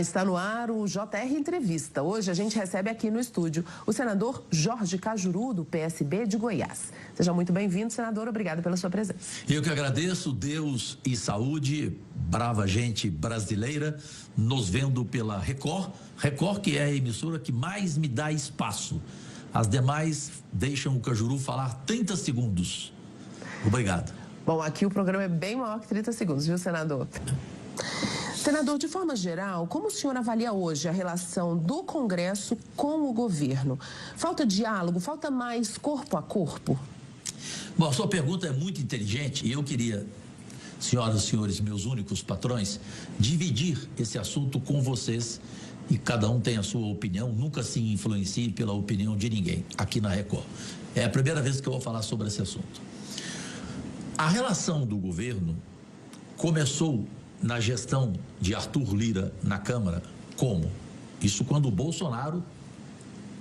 Está no ar o JR Entrevista. Hoje a gente recebe aqui no estúdio o senador Jorge Cajuru, do PSB de Goiás. Seja muito bem-vindo, senador. Obrigado pela sua presença. Eu que agradeço. Deus e saúde, brava gente brasileira, nos vendo pela Record. Record, que é a emissora que mais me dá espaço. As demais deixam o Cajuru falar 30 segundos. Obrigado. Bom, aqui o programa é bem maior que 30 segundos, viu, senador? Senador, de forma geral, como o senhor avalia hoje a relação do Congresso com o governo? Falta diálogo? Falta mais corpo a corpo? Bom, a sua pergunta é muito inteligente e eu queria, senhoras e senhores, meus únicos patrões, dividir esse assunto com vocês e cada um tem a sua opinião, nunca se influencie pela opinião de ninguém aqui na Record. É a primeira vez que eu vou falar sobre esse assunto. A relação do governo começou na gestão de Arthur Lira na Câmara, como? Isso quando o Bolsonaro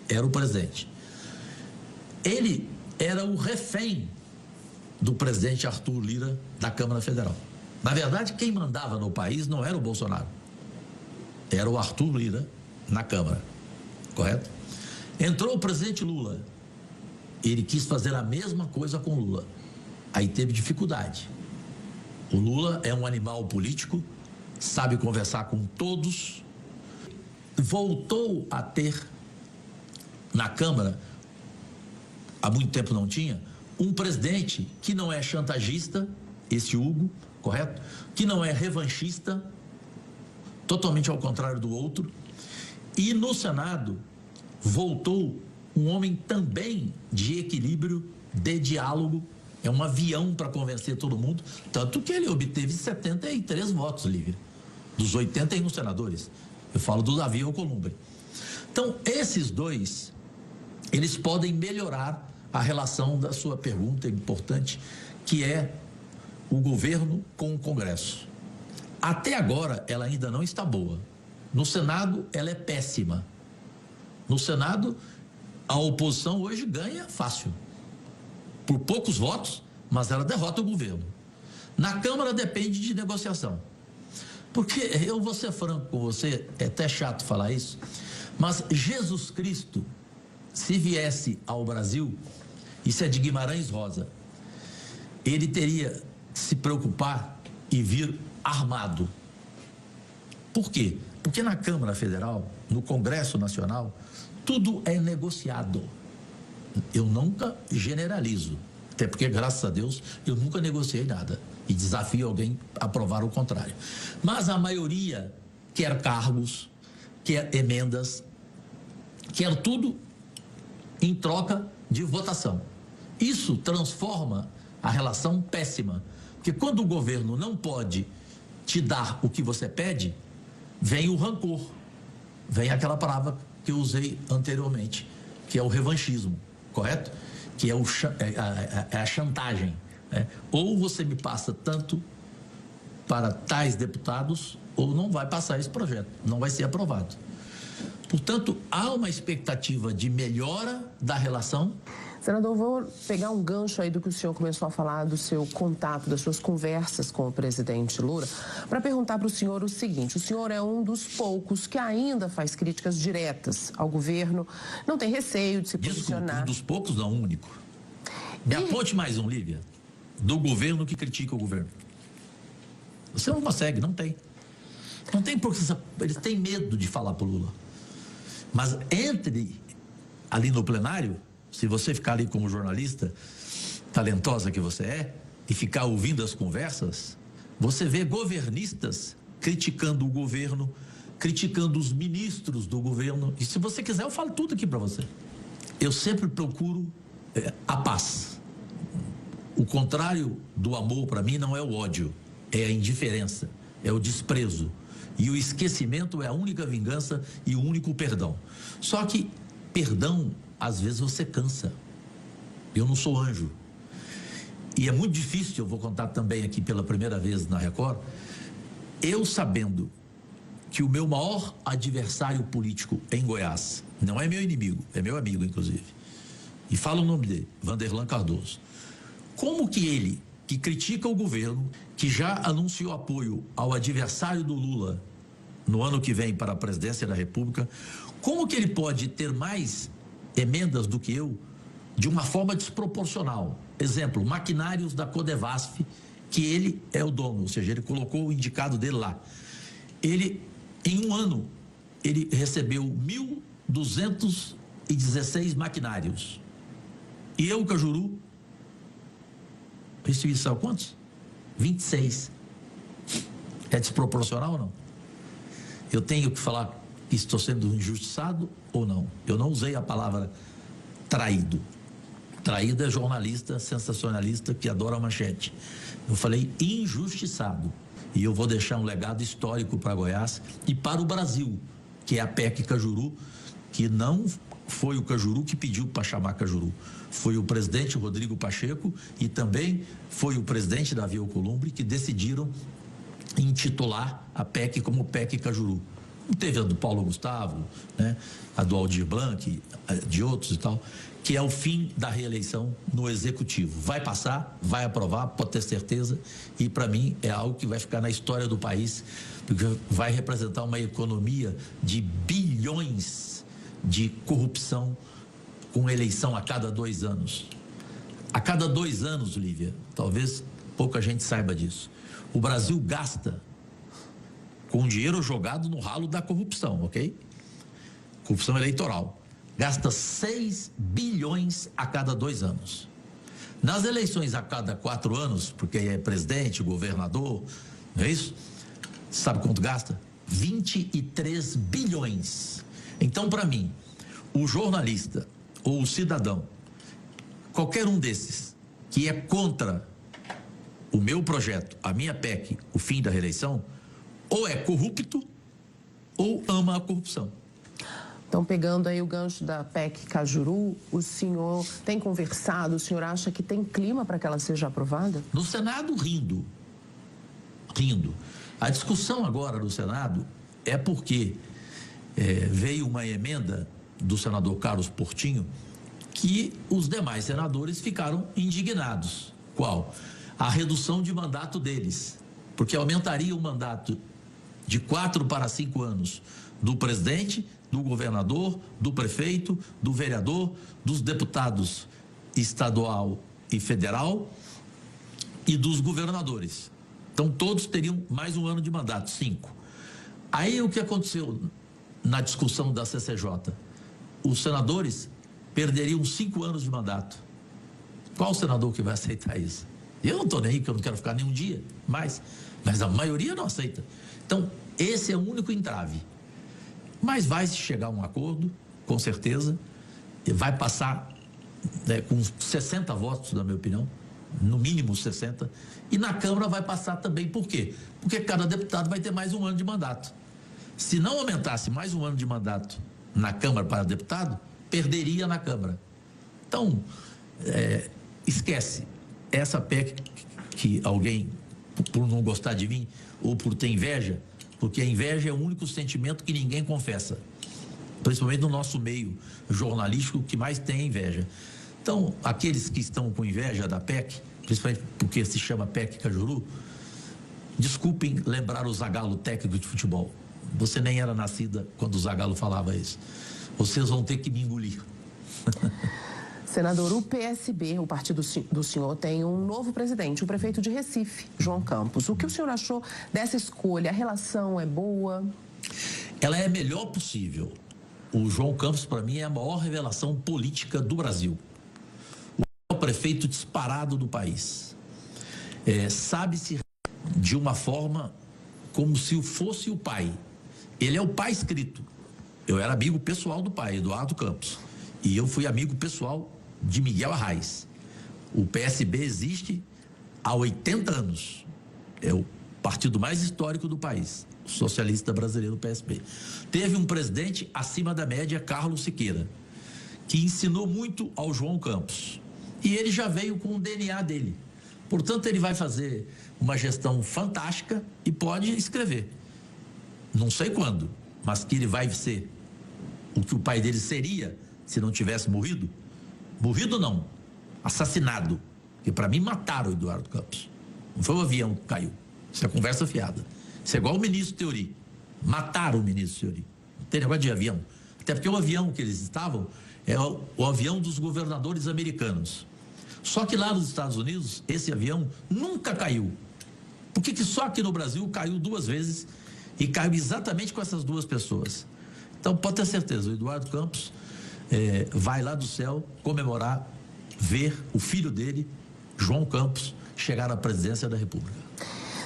era o presidente. Ele era o refém do presidente Arthur Lira da Câmara Federal. Na verdade, quem mandava no país não era o Bolsonaro, era o Arthur Lira na Câmara, correto? Entrou o presidente Lula, ele quis fazer a mesma coisa com Lula, aí teve dificuldade. O Lula é um animal político, sabe conversar com todos. Voltou a ter na Câmara, há muito tempo não tinha, um presidente que não é chantagista, esse Hugo, correto? Que não é revanchista, totalmente ao contrário do outro. E no Senado voltou um homem também de equilíbrio, de diálogo. É um avião para convencer todo mundo, tanto que ele obteve 73 votos, Lívia, dos 81 senadores. Eu falo do Davi Alcolumbre. Então, esses dois, eles podem melhorar a relação da sua pergunta importante, que é o governo com o Congresso. Até agora, ela ainda não está boa. No Senado, ela é péssima. No Senado, a oposição hoje ganha fácil. Por poucos votos, mas ela derrota o governo. Na Câmara depende de negociação. Porque, eu vou ser franco com você, é até chato falar isso, mas Jesus Cristo, se viesse ao Brasil, isso é de Guimarães Rosa, ele teria que se preocupar e vir armado. Por quê? Porque na Câmara Federal, no Congresso Nacional, tudo é negociado. Eu nunca generalizo, até porque, graças a Deus, eu nunca negociei nada e desafio alguém a provar o contrário. Mas a maioria quer cargos, quer emendas, quer tudo em troca de votação. Isso transforma a relação péssima, porque quando o governo não pode te dar o que você pede, vem o rancor, vem aquela palavra que eu usei anteriormente, que é o revanchismo. Correto? Que é a chantagem, né? Ou você me passa tanto para tais deputados, ou não vai passar esse projeto, não vai ser aprovado. Portanto, há uma expectativa de melhora da relação. Senador, vou pegar um gancho aí do que o senhor começou a falar, do seu contato, das suas conversas com o presidente Lula, para perguntar para o senhor o seguinte: o senhor é um dos poucos que ainda faz críticas diretas ao governo, não tem receio de se posicionar. Desculpa, um dos poucos, não, o único. Me aponte mais um, Lívia, do governo que critica o governo. Você não consegue, não tem. Não tem porque eles têm medo de falar para o Lula. Mas entre ali no plenário, se você ficar ali como jornalista, talentosa que você é, e ficar ouvindo as conversas, você vê governistas criticando o governo, criticando os ministros do governo. E se você quiser, eu falo tudo aqui para você. Eu sempre procuro a paz. O contrário do amor, para mim, não é o ódio, é a indiferença, é o desprezo. E o esquecimento é a única vingança e o único perdão. Só que perdão, às vezes você cansa. Eu não sou anjo. E é muito difícil, eu vou contar também aqui pela primeira vez na Record, eu sabendo que o meu maior adversário político em Goiás não é meu inimigo, é meu amigo, inclusive. E fala o nome dele, Vanderlan Cardoso. Como que ele, que critica o governo, que já anunciou apoio ao adversário do Lula no ano que vem para a presidência da República, como que ele pode ter mais emendas do que eu de uma forma desproporcional? Exemplo, maquinários da Codevasf, que ele é o dono, ou seja, ele colocou o indicado dele lá. Ele, em um ano, ele recebeu 1.216 maquinários. E eu, Cajuru, recebi, sabe quantos? 26. É desproporcional ou não? Eu tenho que falar que estou sendo injustiçado ou não? Eu não usei a palavra traído. Traído é jornalista sensacionalista que adora a manchete. Eu falei injustiçado. E eu vou deixar um legado histórico para Goiás e para o Brasil, que é a PEC Cajuru, que não foi o Cajuru que pediu para chamar Cajuru. Foi o presidente Rodrigo Pacheco e também foi o presidente Davi Alcolumbre que decidiram intitular a PEC como PEC Cajuru. Não teve a do Paulo Gustavo, né? A do Aldir Blanc, de outros e tal, que é o fim da reeleição no Executivo. Vai passar, vai aprovar, pode ter certeza, e para mim é algo que vai ficar na história do país, porque vai representar uma economia de bilhões de corrupção com eleição a cada 2 anos. A cada 2 anos, Lívia, talvez pouca gente saiba disso, o Brasil gasta com dinheiro jogado no ralo da corrupção, ok? Corrupção eleitoral. Gasta 6 bilhões a cada 2 anos. Nas eleições a cada 4 anos, porque é presidente, governador, não é isso? Sabe quanto gasta? 23 bilhões. Então, para mim, o jornalista ou o cidadão, qualquer um desses que é contra o meu projeto, a minha PEC, o fim da reeleição, ou é corrupto ou ama a corrupção. Então, pegando aí o gancho da PEC Cajuru, o senhor tem conversado, o senhor acha que tem clima para que ela seja aprovada? No Senado, rindo. A discussão agora no Senado é porque veio uma emenda do senador Carlos Portinho que os demais senadores ficaram indignados. Qual? A redução de mandato deles, porque aumentaria o mandato de 4 para 5 anos do presidente, do governador, do prefeito, do vereador, dos deputados estadual e federal e dos governadores. Então, todos teriam mais 1 ano de mandato, 5. Aí, o que aconteceu na discussão da CCJ? Os senadores perderiam 5 anos de mandato. Qual senador que vai aceitar isso? Eu não estou nem aí, porque eu não quero ficar nem um dia mais, mas a maioria não aceita. Então, esse é o único entrave. Mas vai se chegar a um acordo, com certeza, e vai passar com 60 votos, na minha opinião, no mínimo 60, e na Câmara vai passar também. Por quê? Porque cada deputado vai ter mais 1 ano de mandato. Se não aumentasse mais 1 ano de mandato na Câmara para deputado, perderia na Câmara. Então, esquece. Essa PEC que alguém, por não gostar de mim, ou por ter inveja, porque a inveja é o único sentimento que ninguém confessa, principalmente no nosso meio jornalístico, que mais tem inveja. Então, aqueles que estão com inveja da PEC, principalmente porque se chama PEC Cajuru, desculpem lembrar o Zagallo, técnico de futebol. Você nem era nascida quando o Zagallo falava isso. Vocês vão ter que me engolir. Senador, o PSB, o partido do senhor, tem um novo presidente, o prefeito de Recife, João Campos. O que o senhor achou dessa escolha? A relação é boa? Ela é a melhor possível. O João Campos, para mim, é a maior revelação política do Brasil. O maior prefeito disparado do país. Sabe-se de uma forma como se fosse o pai. Ele é o pai escrito. Eu era amigo pessoal do pai, Eduardo Campos. E eu fui amigo pessoal de Miguel Arraes. O PSB existe há 80 anos. É o partido mais histórico do país, o socialista brasileiro, o PSB. Teve um presidente acima da média, Carlos Siqueira, que ensinou muito ao João Campos. E ele já veio com o DNA dele. Portanto, ele vai fazer uma gestão fantástica e pode escrever. Não sei quando, mas que ele vai ser o que o pai dele seria se não tivesse morrido. Morrido não, assassinado. Porque para mim mataram o Eduardo Campos. Não foi o avião que caiu. Isso é conversa fiada. Isso é igual o ministro Teori. Mataram o ministro Ciori. Não tem negócio de avião. Até porque o avião que eles estavam é o avião dos governadores americanos. Só que lá nos Estados Unidos, esse avião nunca caiu. Por que só aqui no Brasil caiu 2 vezes e caiu exatamente com essas 2 pessoas? Então, pode ter certeza, o Eduardo Campos vai lá do céu comemorar, ver o filho dele, João Campos, chegar à presidência da República.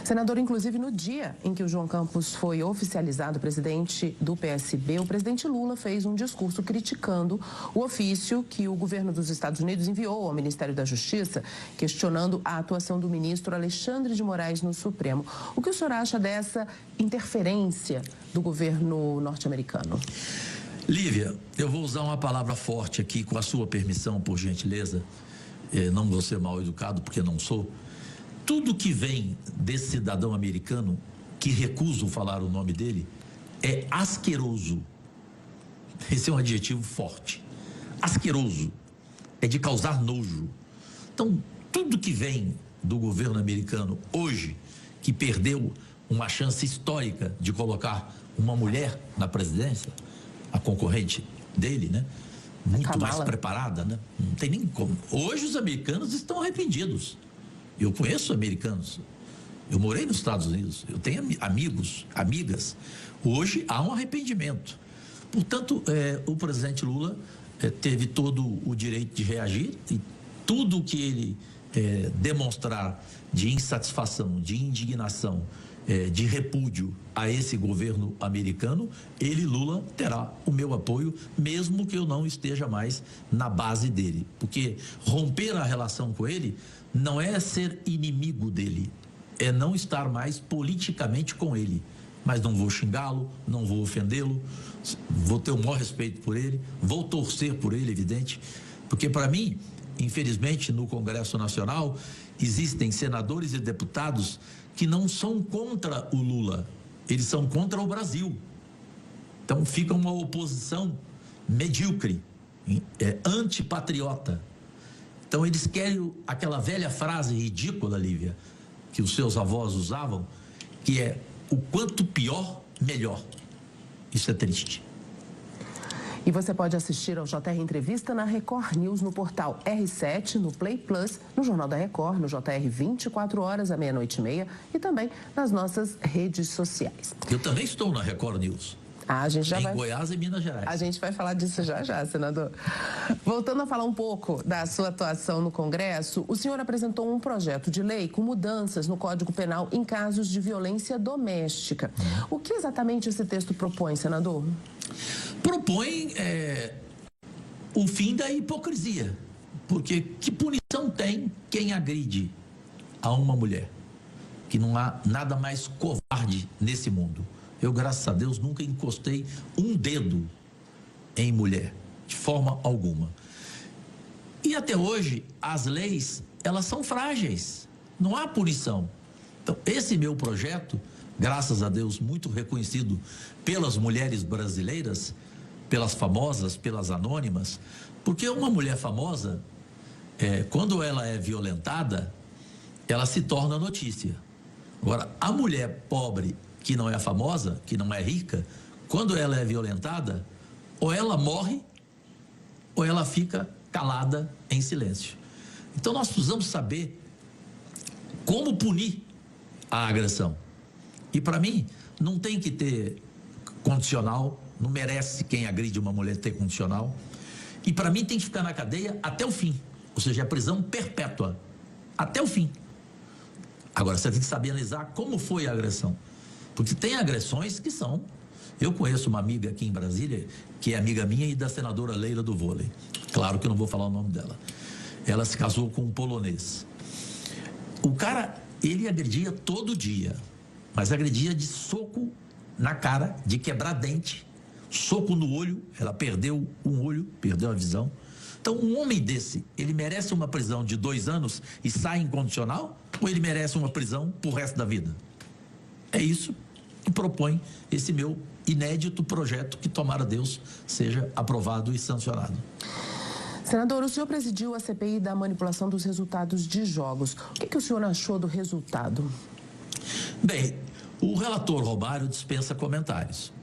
Senador, inclusive no dia em que o João Campos foi oficializado presidente do PSB, o presidente Lula fez um discurso criticando o ofício que o governo dos Estados Unidos enviou ao Ministério da Justiça, questionando a atuação do ministro Alexandre de Moraes no Supremo. O que o senhor acha dessa interferência do governo norte-americano? Lívia, eu vou usar uma palavra forte aqui, com a sua permissão, por gentileza. Não vou ser mal educado, porque não sou. Tudo que vem desse cidadão americano, que recuso falar o nome dele, é asqueroso. Esse é um adjetivo forte. Asqueroso. É de causar nojo. Então, tudo que vem do governo americano hoje, que perdeu uma chance histórica de colocar uma mulher na presidência, a concorrente dele, né? Muito mais preparada, né? Não tem nem como. Hoje os americanos estão arrependidos. Eu conheço americanos, eu morei nos Estados Unidos, eu tenho amigos, amigas. Hoje há um arrependimento. Portanto, o presidente Lula teve todo o direito de reagir e tudo que ele demonstrar de insatisfação, de indignação, de repúdio a esse governo americano, ele, Lula, terá o meu apoio, mesmo que eu não esteja mais na base dele. Porque romper a relação com ele não é ser inimigo dele, é não estar mais politicamente com ele. Mas não vou xingá-lo, não vou ofendê-lo, vou ter o maior respeito por ele, vou torcer por ele, evidente, porque para mim, infelizmente, no Congresso Nacional, existem senadores e deputados que não são contra o Lula, eles são contra o Brasil. Então fica uma oposição medíocre, antipatriota. Então eles querem aquela velha frase ridícula, Lívia, que os seus avós usavam, que é: o quanto pior, melhor. Isso é triste. E você pode assistir ao JR Entrevista na Record News, no portal R7, no Play Plus, no Jornal da Record, no JR 24 horas, à 00:30 e também nas nossas redes sociais. Eu também estou na Record News. A gente já em Goiás e Minas Gerais. A gente vai falar disso já, senador. Voltando a falar um pouco da sua atuação no Congresso, o senhor apresentou um projeto de lei com mudanças no Código Penal em casos de violência doméstica. O que exatamente esse texto propõe, senador? Propõe o fim da hipocrisia. Porque que punição tem quem agride a uma mulher? Que não há nada mais covarde nesse mundo. Eu, graças a Deus, nunca encostei um dedo em mulher, de forma alguma. E até hoje, as leis, elas são frágeis, não há punição. Então, esse meu projeto, graças a Deus, muito reconhecido pelas mulheres brasileiras, pelas famosas, pelas anônimas, porque uma mulher famosa, quando ela é violentada, ela se torna notícia. Agora, a mulher pobre, que não é famosa, que não é rica, quando ela é violentada, ou ela morre, ou ela fica calada em silêncio. Então nós precisamos saber como punir a agressão. E para mim, não tem que ter condicional, não merece quem agride uma mulher ter condicional. E para mim tem que ficar na cadeia até o fim, ou seja, a prisão perpétua, até o fim. Agora, você tem que saber analisar como foi a agressão. Porque tem agressões que são... Eu conheço uma amiga aqui em Brasília, que é amiga minha e da senadora Leila do vôlei. Claro que eu não vou falar o nome dela. Ela se casou com um polonês. O cara, ele agredia todo dia, mas agredia de soco na cara, de quebrar dente, soco no olho, ela perdeu um olho, perdeu a visão. Então, um homem desse, ele merece uma prisão de 2 anos e sai incondicional? Ou ele merece uma prisão pro resto da vida? É isso que propõe esse meu inédito projeto, que tomara Deus seja aprovado e sancionado. Senador, o senhor presidiu a CPI da manipulação dos resultados de jogos. O que o senhor achou do resultado? Bem, O relator Romário dispensa comentários.